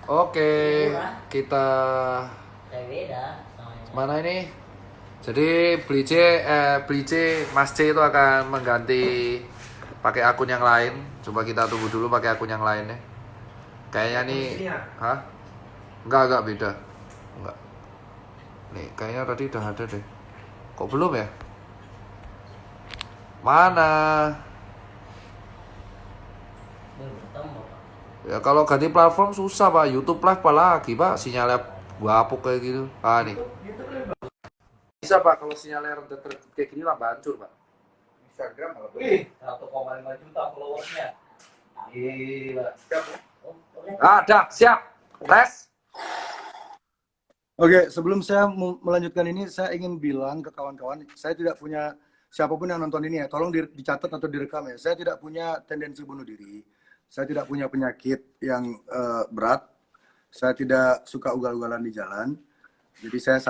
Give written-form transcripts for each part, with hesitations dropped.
Oke, Murah, kita kayak beda sama yang lain. mana ini? Jadi Beli C, Mas C itu akan mengganti pakai akun yang lain. Coba kita tunggu dulu pakai akun yang lain ya. Kayaknya nih, hah? Enggak beda. Enggak. Nih, kayaknya tadi udah ada deh. Kok belum ya? Mana? Belum ketemu Pak. Ya kalau ganti platform susah Pak. YouTube Live apalagi Pak, sinyalnya bapuk kayak gitu. Ah nih. Bisa Pak kalau sinyalnya rendah kayak gini lah hancur Pak. Instagram malah. Wih, 1,5 juta followersnya. Gila. Siap ya? Oh, boleh. Ada, siap. Tes. Oke, sebelum saya melanjutkan ini, saya ingin bilang ke kawan-kawan, saya tidak punya siapapun yang nonton ini ya, tolong dicatat atau direkam ya. Saya tidak punya tendensi bunuh diri, saya tidak punya penyakit yang berat, saya tidak suka ugal-ugalan di jalan. Jadi saya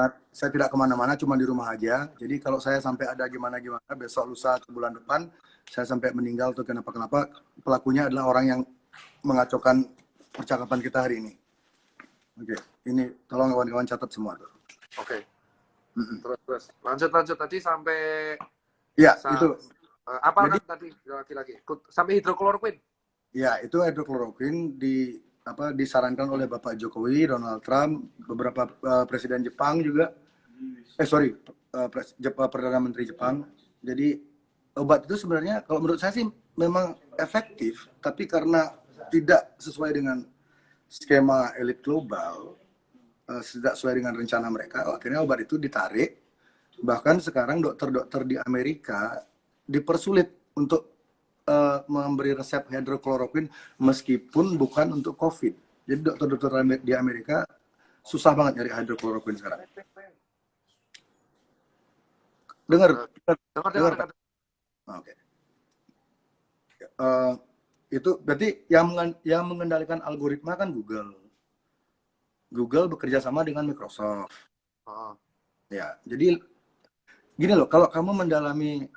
tidak kemana-mana, cuma di rumah aja. Jadi kalau saya sampai ada gimana-gimana, besok lusa atau bulan depan, saya sampai meninggal atau kenapa-kenapa, pelakunya adalah orang yang mengacaukan percakapan kita hari ini. Oke, ini tolong kawan-kawan catat semua tuh. Oke. Terus. Lanjut tadi sampai Ya, itu. apa Jadi, kan tadi lagi-lagi sampai hidrokloroquine. ya, itu hidrokloroquine disarankan oleh Bapak Jokowi, Donald Trump, beberapa presiden Jepang juga. Perdana Menteri Jepang. Jadi obat itu sebenarnya kalau menurut saya sih memang efektif, tapi karena tidak sesuai dengan skema elit global, tidak sesuai dengan rencana mereka, akhirnya obat itu ditarik. Bahkan sekarang dokter-dokter di Amerika dipersulit untuk memberi resep hidrokloroquine meskipun bukan untuk COVID. Jadi dokter-dokter di Amerika susah banget nyari hidrokloroquine sekarang. Dengar, Dengar. Pak. Oke. Itu berarti yang mengendalikan algoritma kan Google. Google bekerja sama dengan Microsoft. Ya, jadi gini loh, kalau kamu mendalami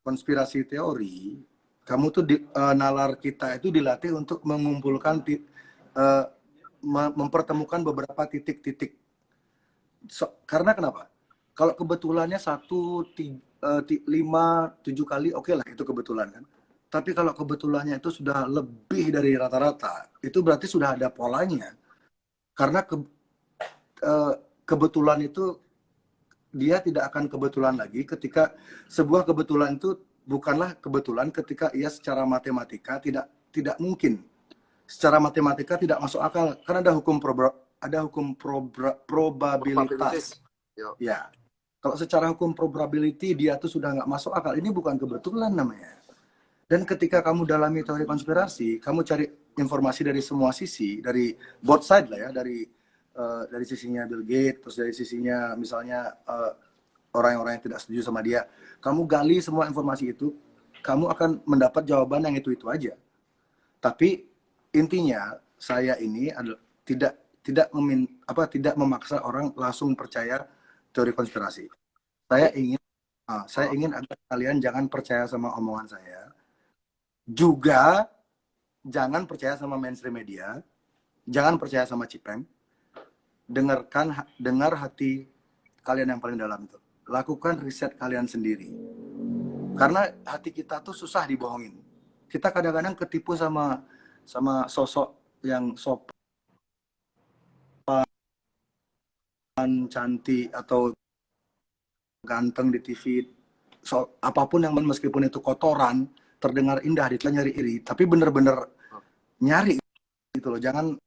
konspirasi teori, kamu tuh nalar kita itu dilatih untuk mengumpulkan mempertemukan beberapa titik-titik. Karena kenapa? Kalau kebetulannya 5, 7 kali, oke lah itu kebetulan kan. Tapi kalau kebetulannya itu sudah lebih dari rata-rata, itu berarti sudah ada polanya. Karena kebetulan itu dia tidak akan kebetulan lagi ketika sebuah kebetulan itu bukanlah kebetulan ketika ia secara matematika tidak mungkin. Secara matematika tidak masuk akal karena ada hukum probabilitas. Ya. Kalau secara hukum probability dia tuh sudah nggak masuk akal. Ini bukan kebetulan namanya. Dan ketika kamu dalami teori konspirasi, kamu cari informasi dari semua sisi, dari both side lah ya, dari sisinya Bill Gates, terus dari sisinya misalnya orang-orang yang tidak setuju sama dia. Kamu gali semua informasi itu, kamu akan mendapat jawaban yang itu aja. Tapi intinya saya ini adalah tidak memaksa orang langsung percaya teori konspirasi. Saya ingin agar kalian jangan percaya sama omongan saya. Juga jangan percaya sama mainstream media, jangan percaya sama Cipeng. Dengar hati kalian yang paling dalam itu. Lakukan riset kalian sendiri. Karena hati kita tuh susah dibohongin. Kita kadang-kadang ketipu sama sosok yang sopan, cantik atau ganteng di TV. Apapun yang meskipun itu kotoran, terdengar indah, dia nyari iri, tapi bener-bener nyari gitu loh. Jangan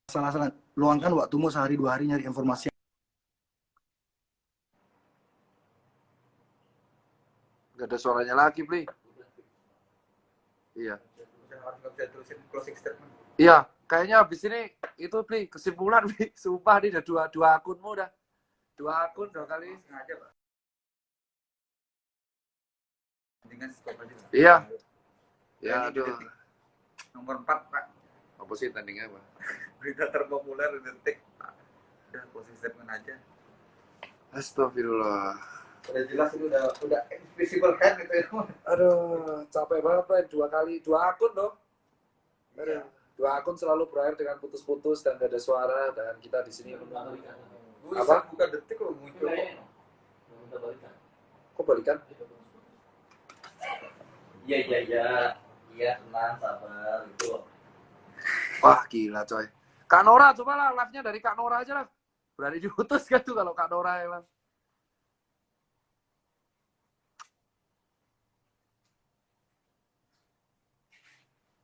salah-salah. Luangkan waktumu sehari 2 hari nyari informasi. Gak ada suaranya lagi, Bli. Iya. Iya, kayaknya habis ini itu Bli, kesimpulan Bli. Sumpah nih udah dua akunmu udah. 2 akun 2 kali. Sengaja, Pak. Iya. Ya, aduh. Nomor 4, Pak. Apa sih tandingnya, Pak? Berita terpopuler di detik. Udah closing statement aja. Astagfirullah. Udah jelas itu udah invisible hand gitu ya. Aduh, capek banget Pak. 2 akun dong. Aduh, 2 akun selalu berakhir dengan putus-putus dan gak ada suara dan kita di sini menunggu. Gue Apa? buka detik lo muncul kok. Kok balikan? Iya, tenang, sabar, gitu loh. Wah, gila coy. Kak Nora, coba lah live-nya dari Kak Nora aja lah. Berani diputus kan tuh kalau Kak Nora emang.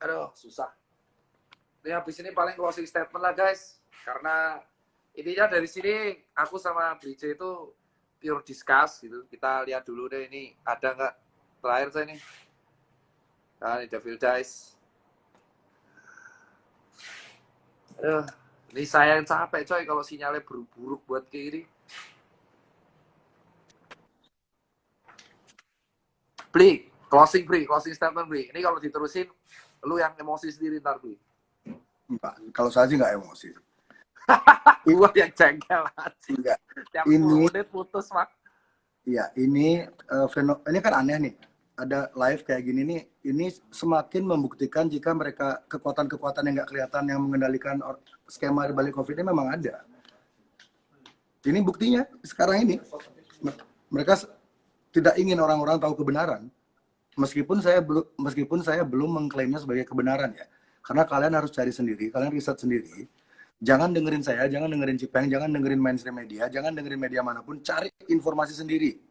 Aduh, susah. Ini habis ini paling closing statement lah guys. Karena intinya dari sini aku sama Brice itu pure discuss gitu. Kita lihat dulu deh ini ada nggak terakhir saya nih. Nah, ini Devil Dice. Aduh, ini saya yang capek coy kalau sinyalnya buruk-buruk buat kayak gini. Bli, closing statement Bli. Ini kalau diterusin, lu yang emosi sendiri ntar Bli. Enggak, kalau saya sih nggak emosi. Gua yang jengkel aja. Enggak. Tiap Ini- 10 menit putus, Mak. Iya, ini kan aneh nih. Ada live kayak gini nih, ini semakin membuktikan jika mereka kekuatan-kekuatan yang nggak kelihatan yang mengendalikan skema di balik COVID ini memang ada. Ini buktinya sekarang ini mereka tidak ingin orang-orang tahu kebenaran, meskipun saya belum mengklaimnya sebagai kebenaran ya, karena kalian harus cari sendiri, kalian riset sendiri. Jangan dengerin saya, jangan dengerin Cipeng, jangan dengerin mainstream media, jangan dengerin media manapun, cari informasi sendiri.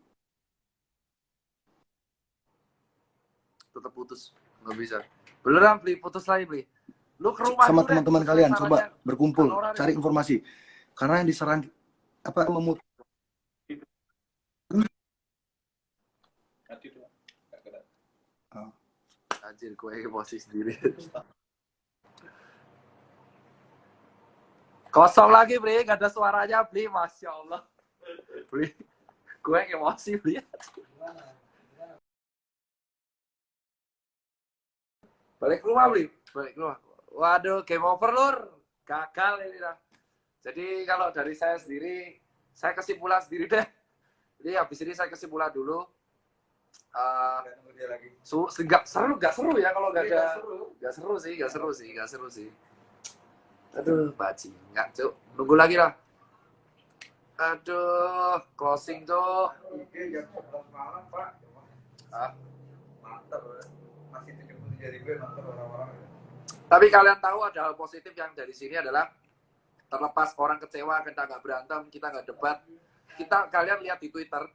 Tetap putus, nggak bisa. Beneran Bli, putus lagi Bli. Lu ke rumah Sama dulu deh, teman-teman terus kalian sarannya coba berkumpul, Kak Nora deh. cari informasi. Karena yang diserang apa memut Anjir, gue emosi sendiri. Kosong lagi Bli, gak ada suaranya Bli, Masya Allah. Bli, gue emosi Bli. Balik ke rumah Bli, balik ke rumah. Waduh, game over lur. Gagal ini dah. Jadi kalau dari saya sendiri, saya kesimpulan sendiri deh. Jadi habis ini saya kesimpulan dulu. Nunggu dia lagi. Nggak seru ya kalau nggak ada. Nggak seru. Nggak seru sih. Aduh, bajingan cuk. Nunggu lagi lah. Aduh, closing cuk. IG jam 11 malam, Pak. Ah. Mantap. Masih 77.000 nonton orang-orang. Tapi kalian tahu ada hal positif yang dari sini adalah terlepas orang kecewa, kita nggak berantem, kita nggak debat. Kalian lihat di Twitter,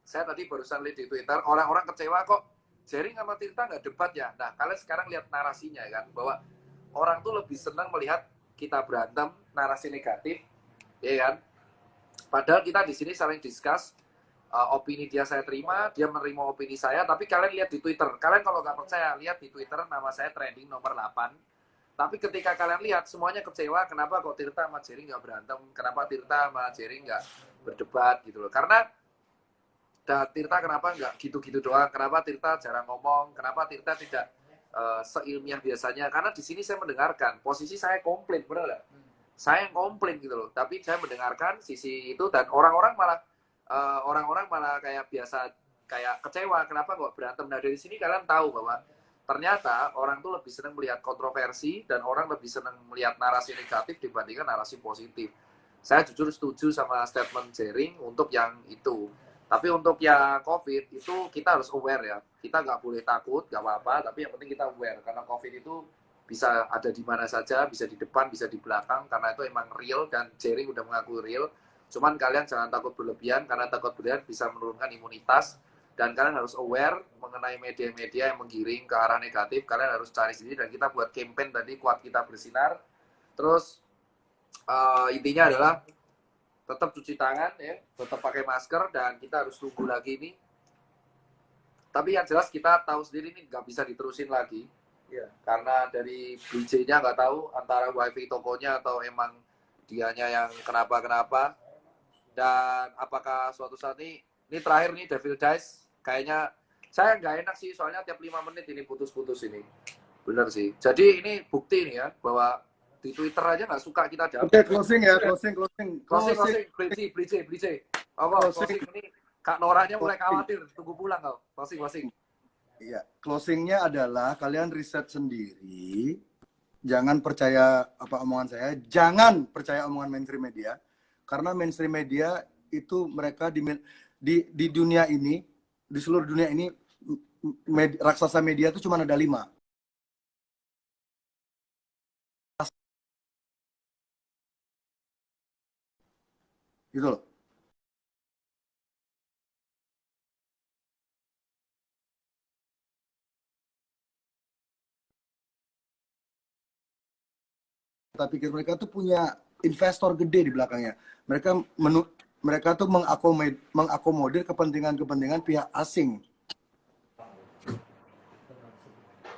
saya tadi barusan lihat di Twitter, orang-orang kecewa kok Jering sama Tirta nggak debat ya. Nah, kalian sekarang lihat narasinya kan, bahwa orang tuh lebih senang melihat kita berantem, narasi negatif, ya kan? Padahal kita di sini saling discuss, opini dia saya terima, dia menerima opini saya, tapi kalian lihat di Twitter. Kalian kalau nggak percaya, lihat di Twitter nama saya trending nomor 8. Tapi ketika kalian lihat, semuanya kecewa, kenapa kok Tirta sama Jering nggak berantem, kenapa Tirta sama Jering nggak berdebat gitu loh. Karena Tirta kenapa nggak gitu-gitu doang, kenapa Tirta jarang ngomong, kenapa Tirta tidak seilmiah biasanya. Karena di sini saya mendengarkan, posisi saya komplain, bener nggak? Saya yang komplain gitu loh, tapi saya mendengarkan sisi itu dan orang-orang malah kayak biasa, kayak kecewa kenapa kok berantem. Nah dari sini kalian tahu bahwa ternyata orang tuh lebih senang melihat kontroversi dan orang lebih senang melihat narasi negatif dibandingkan narasi positif. Saya jujur setuju sama statement Jering untuk yang itu. Tapi untuk yang COVID itu kita harus aware ya. Kita nggak boleh takut, nggak apa-apa. Tapi yang penting kita aware karena COVID itu bisa ada di mana saja, bisa di depan, bisa di belakang. Karena itu emang real dan Jering udah mengakui real. Cuman kalian jangan takut berlebihan karena takut berlebihan bisa menurunkan imunitas. Dan kalian harus aware mengenai media-media yang menggiring ke arah negatif. Kalian harus cari sendiri dan kita buat campaign tadi, Kuat Kita Bersinar. Terus intinya adalah tetap cuci tangan ya, tetap pakai masker dan kita harus tunggu lagi ini. Tapi yang jelas kita tahu sendiri ini nggak bisa diterusin lagi. Ya, karena dari BJ-nya nggak tahu antara wifi tokonya atau emang dianya yang kenapa-kenapa. Dan apakah suatu saat ini terakhir nih Devil Dice, kayaknya saya nggak enak sih soalnya tiap 5 menit ini putus-putus ini. Bener sih. Jadi ini bukti nih ya bahwa di Twitter aja nggak suka kita dapat. Oke, closing ya, closing. Closing, Blice. Apa, closing ini Kak Norahnya mulai khawatir, tunggu pulang kau. Closing. Iya, closingnya adalah kalian riset sendiri. Jangan percaya apa omongan saya. Jangan percaya omongan mainstream media. Karena mainstream media itu mereka di dunia ini, di seluruh dunia ini, raksasa media itu cuma ada 5. Gitu loh. Kita pikir mereka tuh punya investor gede di belakangnya. Mereka tuh mengakomodir kepentingan pihak asing.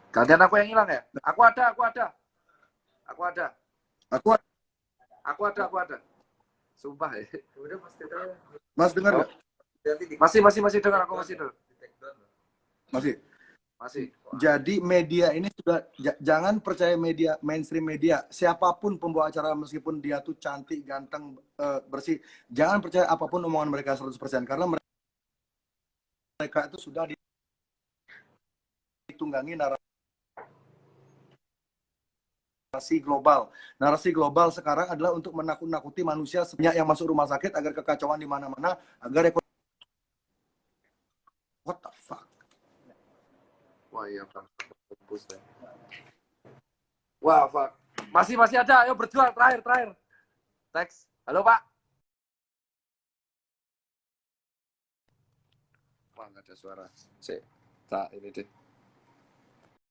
Gantian aku yang hilang ya? Aku ada. Sumpah ya. Udah pasti tahu. Mas dengar nggak? Masih dengar, aku masih dengar. Masih. Jadi media ini sudah jangan percaya media mainstream media. Siapapun pembawa acara meskipun dia tuh cantik, ganteng, bersih, jangan percaya apapun omongan mereka 100% karena mereka itu sudah ditunggangi narasi global. Narasi global sekarang adalah untuk menakut-nakuti manusia sebanyak yang masuk rumah sakit agar kekacauan di mana-mana, agar what the fuck? Wah iya Bang. Wah fuck. Masih ada, ayo berjuang terakhir. Teks. Halo Pak. Wah nggak ada suara. Cek. Tak ini deh.